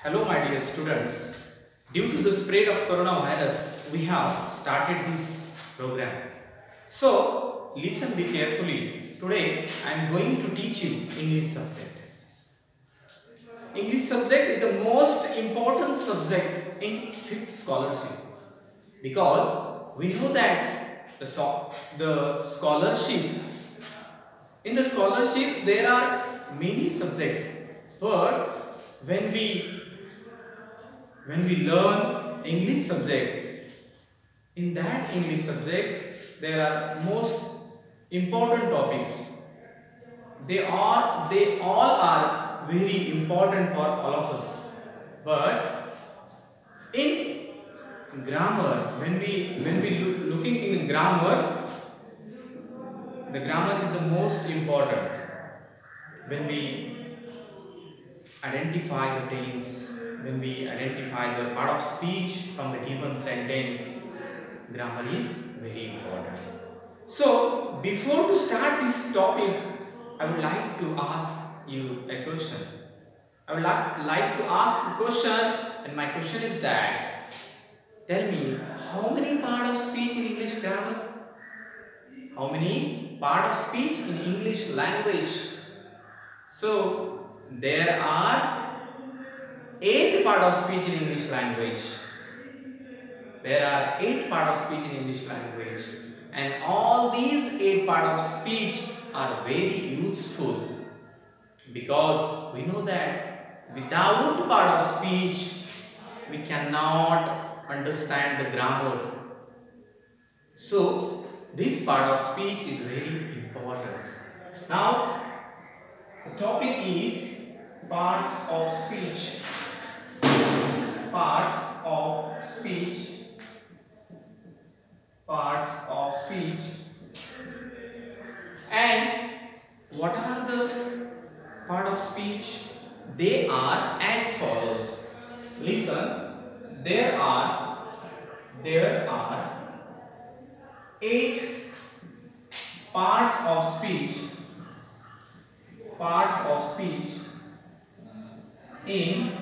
Hello my dear students. Due to the spread of coronavirus, we have started this program. So, listen me carefully. Today, I am going to teach you English subject. English subject is the most important subject in fifth scholarship because we know that the scholarship, in the scholarship there are many subjects, but when we learn English subject, in that English subject there are most important topics. They all are very important for all of us. But in grammar, when we looking in grammar, the grammar is the most important. When we identify the tense, when we identify the part of speech from the given sentence, grammar is very important. So, before to start this topic, I would like to ask you a question. I would like to ask a question, and my question is that, tell me, how many part of speech in English grammar? How many part of speech in English language? So, there are 8 part of speech in English language. There are 8 part of speech in English language, and all these 8 part of speech are very useful because we know that without part of speech we cannot understand the grammar. So this part of speech is very important. Now the topic is parts of speech. Parts of speech. Parts of speech. And what are the part of speech? They are as follows. Listen, there are 8 parts of speech. Parts of speech in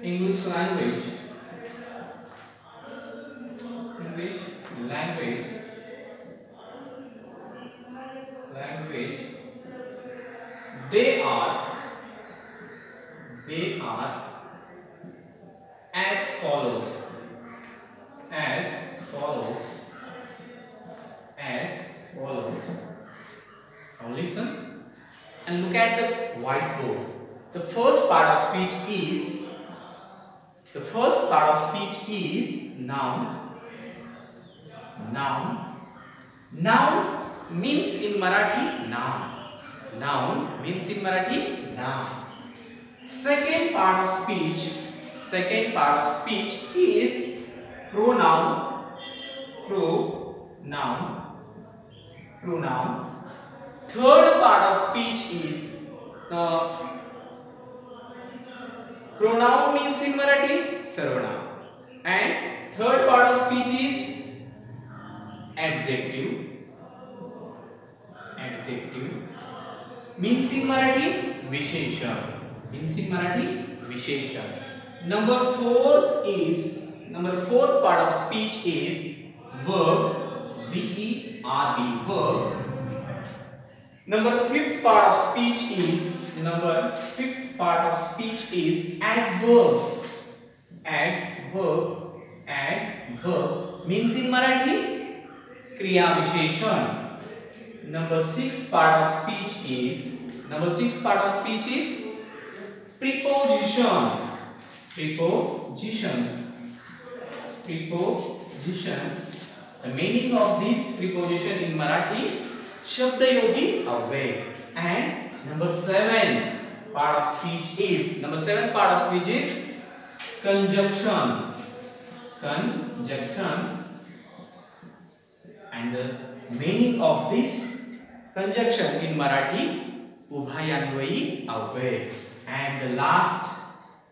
English language. English language. They are as follows. Now listen and look at the whiteboard. The first part of speech is noun. Noun means in Marathi noun. Noun means in Marathi noun. Second part of speech is pronoun. Third part of speech is pronoun means in Marathi sarvanaam, and third part of speech is adjective means in Marathi visheshan. Number fourth part of speech is verb, verb. Number fifth part of speech is adverb means in Marathi kriya visheshan. Number sixth part of speech is preposition. The meaning of this preposition in Marathi, shabdayogi avyay. And number seventh part of speech is conjunction. And the meaning of this conjunction in Marathi, ubhayanvayi avyay. And the last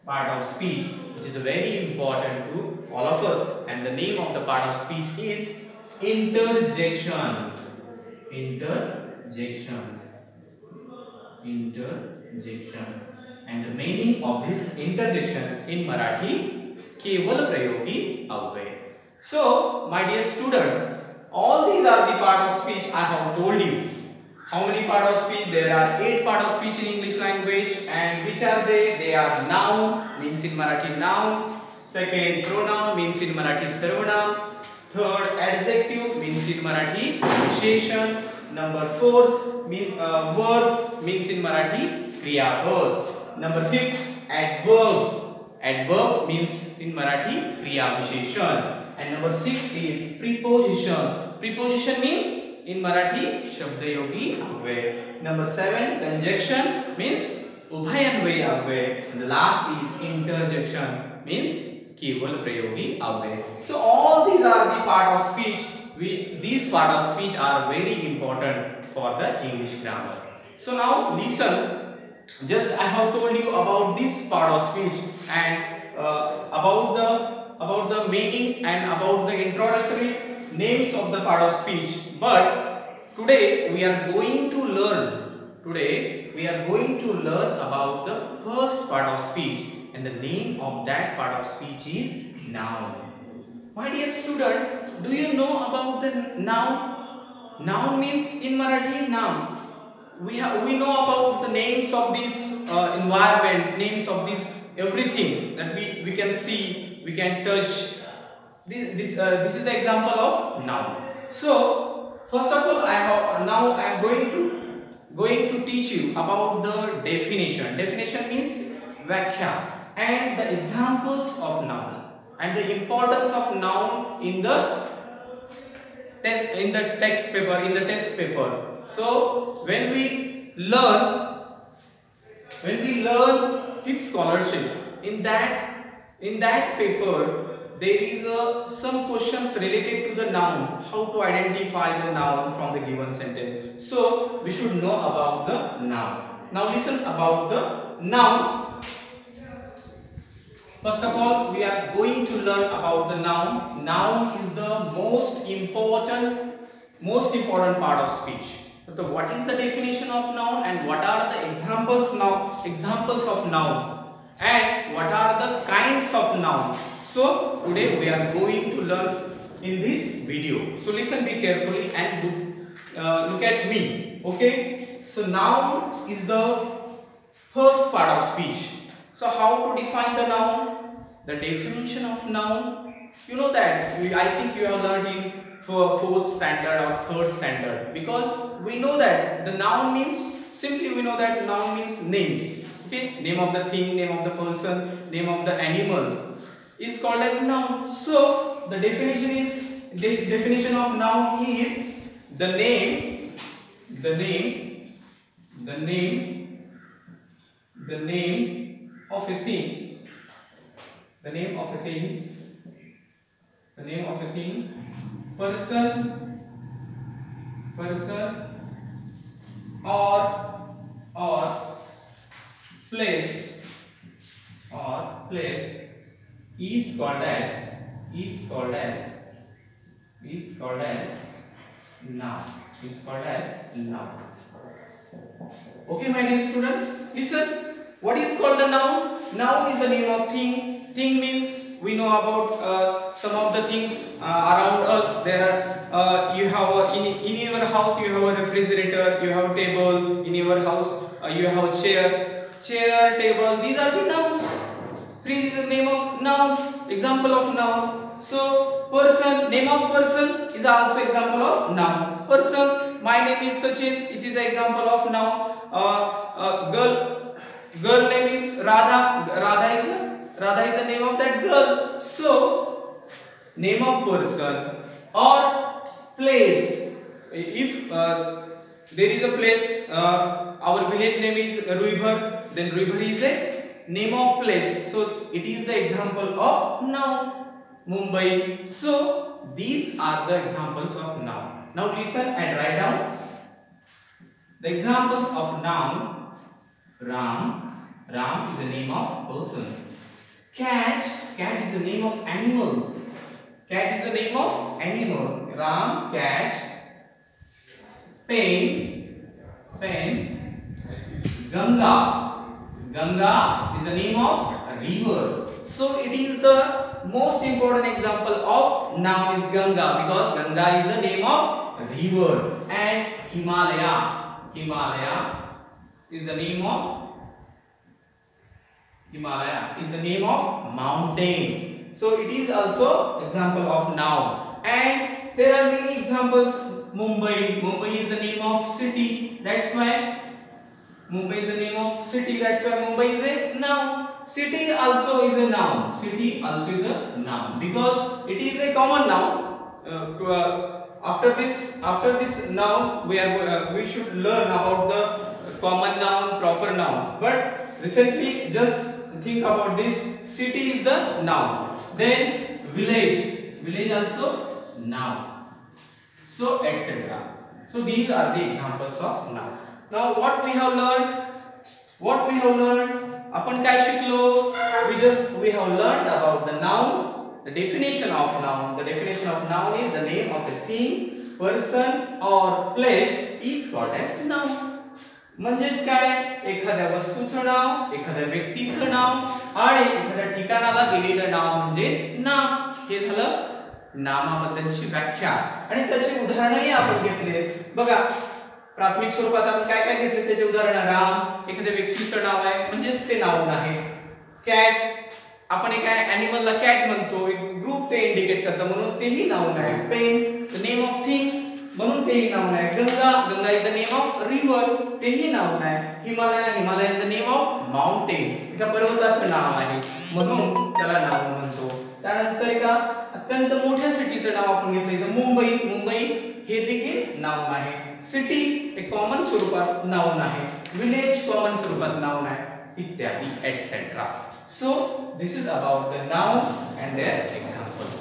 part of speech, which is very important to all of us, and the name of the part of speech is interjection. And the meaning meaning of this interjection in Marathi? केवल प्रयोगी अव्यय. So, my dear student, all these are the part of speech I have told you. How many part of speech? There are 8 part of speech in English language, and which are they? They are noun, means in Marathi noun. Second, pronoun, means in Marathi sarvanam. Third, adjective, means in Marathi visheshan. Number 4th, verb, means in Marathi kriya verb. Number 5th, adverb. Adverb means in Marathi kriya visheshan. And number 6 is preposition. Preposition means in Marathi shabdayogi अव्यय. Number 7, conjunction means उभयान्वयी अव्यय. And the last is interjection means केवल प्रयोगी अव्यय. So all these are the part of speech. These part of speech are very important for the English grammar. So now listen. Just I have told you about this part of speech and about the meaning and about the introductory names of the part of speech. But today we are going to learn. About the first part of speech, and the name of that part of speech is noun. My dear student, do you know about the noun? Noun means in Marathi noun. We know about the names of this environment, names of this everything that we can see, we can touch. This is the example of noun. So first of all, I am going to teach you about the definition. Definition means व्याख्या, and the examples of noun and the importance of noun in the test paper. So when we learn Hip scholarship, in that paper there is some questions related to the noun, how to identify the noun from the given sentence. So we should know about the noun. Now listen about the noun. First of all, we are going to learn about the noun. Noun is the most important part of speech. So what is the definition of noun, and what are the examples of noun, and what are the kinds of noun? So today we are going to learn in this video. So listen be carefully and look at me. Okay. So noun is the first part of speech. So how to define the noun? The definition of noun, you know that I think you have learned in 4th standard or 3rd standard, because we know that the noun means, simply we know that noun means names. Okay, name of the thing, name of the person, name of the animal is called as noun. So the definition of noun is the name of a thing. The name of a thing, person or place is called as noun. Okay, my dear students, listen. What is called a noun? Noun is the name of thing. Thing means we know about some of the things around us. There are you have in your house you have a refrigerator, you have a table. In your house you have a chair, table. These are the nouns. Tree is the name of noun, example of noun. So person, name of person is also example of noun. Persons, my name is Sachin, it is an example of noun. Girl name is Radha. Radha is the name of that girl. So name of person or place. If there is a place, our village name is Ruibhar, then Ruibhar is a name of place. So it is the example of noun. Mumbai. So these are the examples of noun. Now listen and write down the examples of noun. Ram is the name of person. Cat is the name of animal. Ram, cat. Pen, Ganga Ganga is the name of a river. So it is the most important example of noun is Ganga, because Ganga is the name of a river. And Himalaya is the name of mountain. So it is also example of noun. And there are many examples. Mumbai is the name of city. That's why Mumbai is the name of city. That's why Mumbai is a noun. City also is a noun. Because it is a common noun. After this noun, we should learn about the common noun, proper noun. But recently, just think about this. City is the noun. Then village also noun. So etc. So these are the examples of noun. Now what we have learned? आपण काय शिकलो? We have learned about the noun, the definition of noun. The definition of noun is the name of a thing, person or place is called as noun. म्हणजेच काय? एखाद्या वस्तूचं नाव, एखाद्या व्यक्तीचं नाव आणि एखाद्या ठिकाणाला दिलेलं नाव म्हणजेच नाम. हे झालं नामाबद्दलची व्याख्या. आणि त्याची उदाहरणही आपण घेतले. बघा, प्राथमिक स्वरूपात आपण काय काय घेतले त्याचे उदाहरण. राम एखाद्या व्यक्तीचं नाव आहे म्हणजेच ते नाउन आहे. कॅट, आपण एका ॲनिमलला कॅट म्हणतो, एक ग्रुप ते इंडिकेट करतं म्हणून तेही नाउन आहे. Pen the name of thing म्हणून तेही नाउन आहे. Ganga is the name of river, तेही नाउन आहे. Himalaya is the name of mountain, एका पर्वताचं नाव आहे म्हणून त्याला नाउन म्हणतो. त्यानंतर एका अत्यंत मोठ्या सिटीचं नाव आपण घेतलं तर मुंबई हे देखील नाउन आहे. सिटी हे कॉमन स्वरूपात नाउन आहे. विलेज कॉमन स्वरूपात नाउन आहे, इत्यादी etcetera. So this is about the noun and their examples.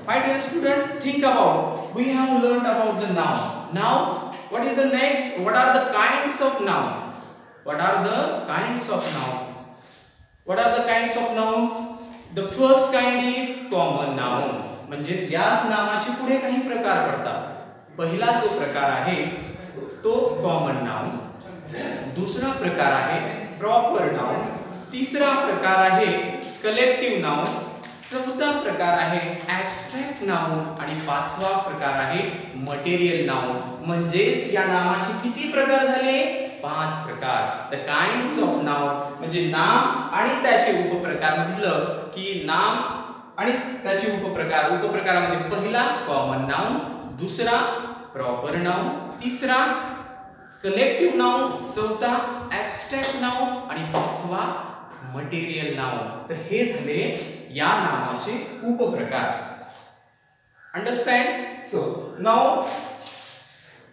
My dear student, think about, we have learned about the noun. Now what is the next? What are the kinds of noun? What are the kinds of noun? The first kind is common noun. म्हणजे याच नामाचे पुढे काही प्रकार पडतात. पहिला जो प्रकार आहे तो कॉमन नाउन, दुसरा प्रकार आहे प्रॉपर नाउन, तिसरा प्रकार आहे कलेक्टिव्ह नाउन, चौथा प्रकार आहे ॲब्स्ट्रॅक्ट नाउन आणि पाचवा प्रकार आहे मटेरियल नाउन. म्हणजेच या नामाचे किती प्रकार झाले? 5 प्रकार. द काइंड्स ऑफ नाउन म्हणजे नाम आणि त्याचे उपप्रकार. म्हटलं की नाम आणि त्याचे उपप्रकारामध्ये पहिला कॉमन नाउन, दुसरा प्रॉपर नाउन, तिसरा कलेक्टिव्ह नाउन, चौथा ॲब्स्ट्रॅक्ट नाउन आणि पाचवा मटेरियल नाउन. तर हे झाले या नामाचे उपप्रकार. Understand? So now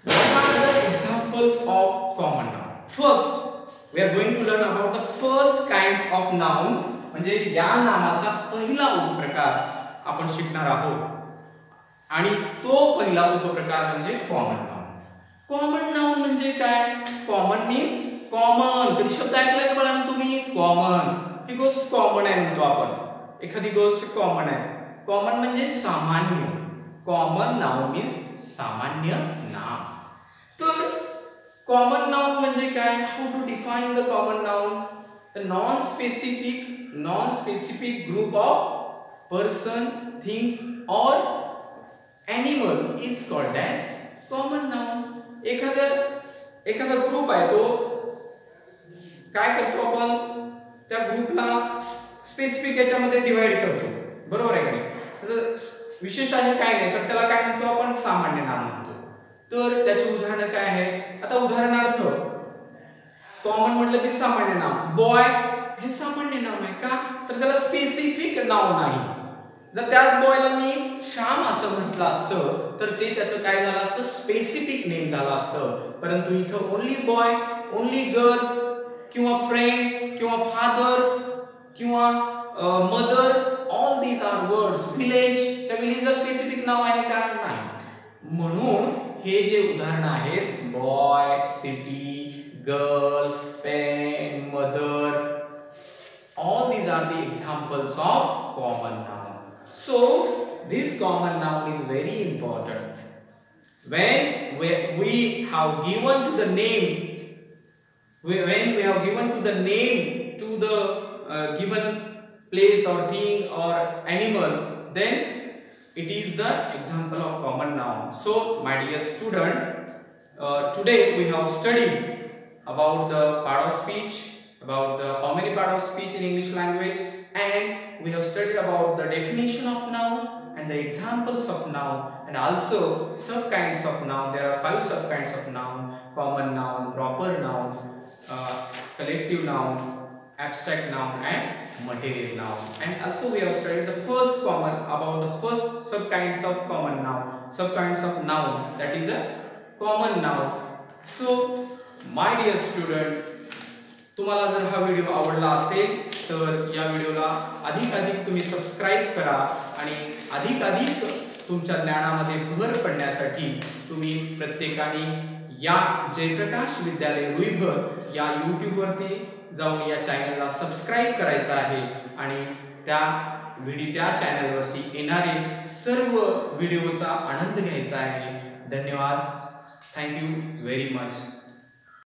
what are the examples of common noun? First we are going to learn about the first kinds of noun. म्हणजे या नामाचा पहिला उपप्रकार आपण शिकणार आहोत आणि तो पहिला उपप्रकार म्हणजे कॉमन नाउन. कॉमन नाउन म्हणजे काय? Common means common. कधी शब्द ऐकलाय का बघा तुम्ही? कॉमन, ही गोष्ट कॉमन आहे म्हणतो आपण. एखादी गोष्ट कॉमन आहे. कॉमन म्हणजे सामान्य. कॉमन नाउन मीन्स सामान्य नाम. तर कॉमन नाउन म्हणजे काय? How to define the common noun? The non specific group of person, things और animal is called as common noun. एखादा ग्रुप आहे, तो काय करतो आपण? त्या ग्रुपला स्पेसिफिक याच्यामध्ये डिवाइड करतो, बरोबर आहे का नाही? विशेष आहे काय नाही, तर त्याला काय म्हणतो आपण? सामान्य नाम म्हणतो. तर त्याचे उदाहरण काय आहे? आता उदाहरणार्थ कॉमन म्हटलं की सामान्य नाम. बॉय हे सामान्य नाम आहे का? तर त्याला स्पेसिफिक नाव नाही. जर त्याच बॉयला मी श्याम असं म्हटलं असतं तर ते त्याचं काय झालं असतं? स्पेसिफिक नेम झालं असतं. परंतु इथं ओन्ली बॉय, ओन्ली गर्ल किंवा फ्रेंड किंवा फादर किंवा mother, all these are words. Village, त्या विलेजला स्पेसिफिक नाव आहे का? नाही. म्हणून हे जे उदाहरण आहेत, boy, city, girl, pen, mother, all these are the examples of common noun. So this common noun is very important. When we have given to the name to the given place or thing or animal, then it is the example of common noun. So my dear student, today we have studied about the part of speech, about the how many part of speech in English language, and we have studied about the definition of noun and the examples of noun, and also subkinds of noun. There are 5 subkinds of noun: common noun, proper noun, collective noun, abstract noun, and material noun. And also we have studied the first subkinds of common noun, subkinds of noun, that is a common noun. So my dear student, तुम्हाला जर हा video आवडला असेल तर या व्हिडिओला अधिक तुम्ही सबस्क्राइब करा आणि अधिक तुमच्या ज्ञानामध्ये भर पडण्यासाठी तुम्ही प्रत्येकाने या जयप्रकाश विद्यालय रुईभर या YouTube वरती जाऊन या चॅनलला सबस्क्राइब करायचं आहे आणि त्या चॅनल वरती येणारे सर्व व्हिडिओचा आनंद घ्यायचा आहे. धन्यवाद. Thank you very much.